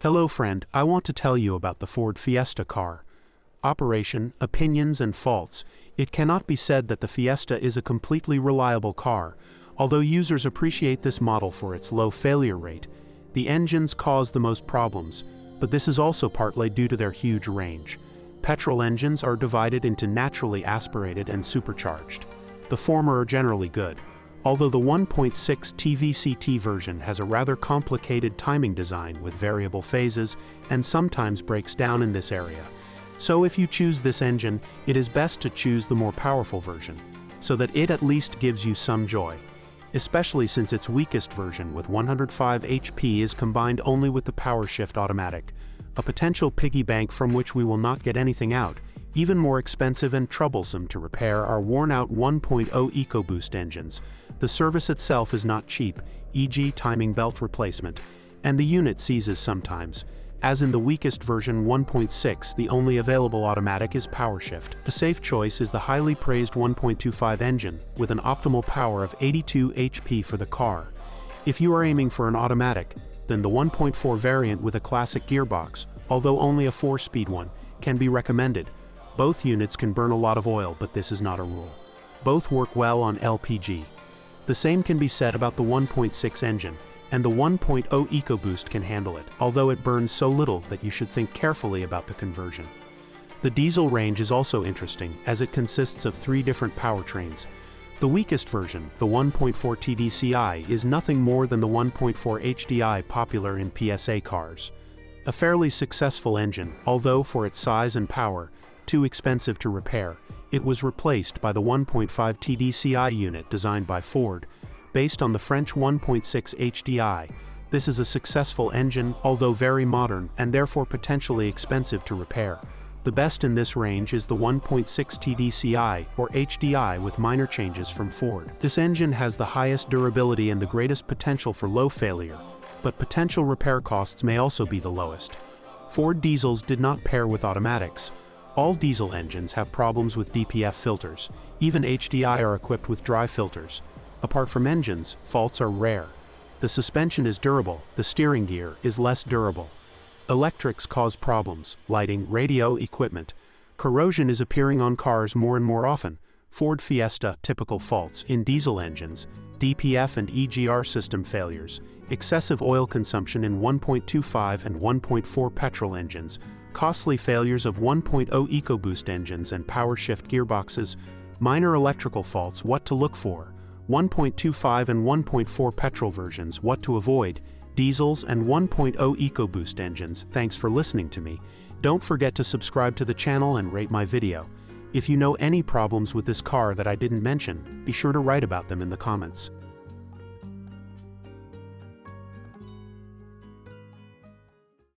Hello friend, I want to tell you about the Ford Fiesta car. Operation, opinions and faults. It cannot be said that the Fiesta is a completely reliable car, although users appreciate this model for its low failure rate. The engines cause the most problems, but this is also partly due to their huge range. Petrol engines are divided into naturally aspirated and supercharged. The former are generally good, although the 1.6 TVCT version has a rather complicated timing design with variable phases and sometimes breaks down in this area. So if you choose this engine, it is best to choose the more powerful version, so that it at least gives you some joy, especially since its weakest version with 105 HP is combined only with the PowerShift automatic, a potential piggy bank from which we will not get anything out. Even more expensive and troublesome to repair are worn-out 1.0 EcoBoost engines. The service itself is not cheap, e.g. timing belt replacement, and the unit seizes sometimes. As in the weakest version 1.6, the only available automatic is PowerShift. A safe choice is the highly praised 1.25 engine, with an optimal power of 82 HP for the car. If you are aiming for an automatic, then the 1.4 variant with a classic gearbox, although only a 4-speed one, can be recommended. Both units can burn a lot of oil, but this is not a rule. Both work well on LPG. The same can be said about the 1.6 engine, and the 1.0 EcoBoost can handle it, although it burns so little that you should think carefully about the conversion. The diesel range is also interesting, as it consists of 3 different powertrains. The weakest version, the 1.4 TDCi, is nothing more than the 1.4 HDI popular in PSA cars. A fairly successful engine, although for its size and power, too expensive to repair. It was replaced by the 1.5 TDCi unit designed by Ford, based on the French 1.6 HDI. This is a successful engine, although very modern, and therefore potentially expensive to repair. The best in this range is the 1.6 TDCi, or HDI, with minor changes from Ford. This engine has the highest durability and the greatest potential for low failure, but potential repair costs may also be the lowest. Ford diesels did not pair with automatics. All diesel engines have problems with DPF filters. Even HDI are equipped with dry filters. Apart from engines, faults are rare. The suspension is durable, the steering gear is less durable. Electrics cause problems, lighting, radio, equipment. Corrosion is appearing on cars more and more often. Ford Fiesta, typical faults in diesel engines, DPF and EGR system failures, excessive oil consumption in 1.25 and 1.4 petrol engines, costly failures of 1.0 EcoBoost engines and PowerShift gearboxes, minor electrical faults, what to look for, 1.25 and 1.4 petrol versions, what to avoid, diesels and 1.0 EcoBoost engines. Thanks for listening to me. Don't forget to subscribe to the channel and rate my video. If you know any problems with this car that I didn't mention, be sure to write about them in the comments.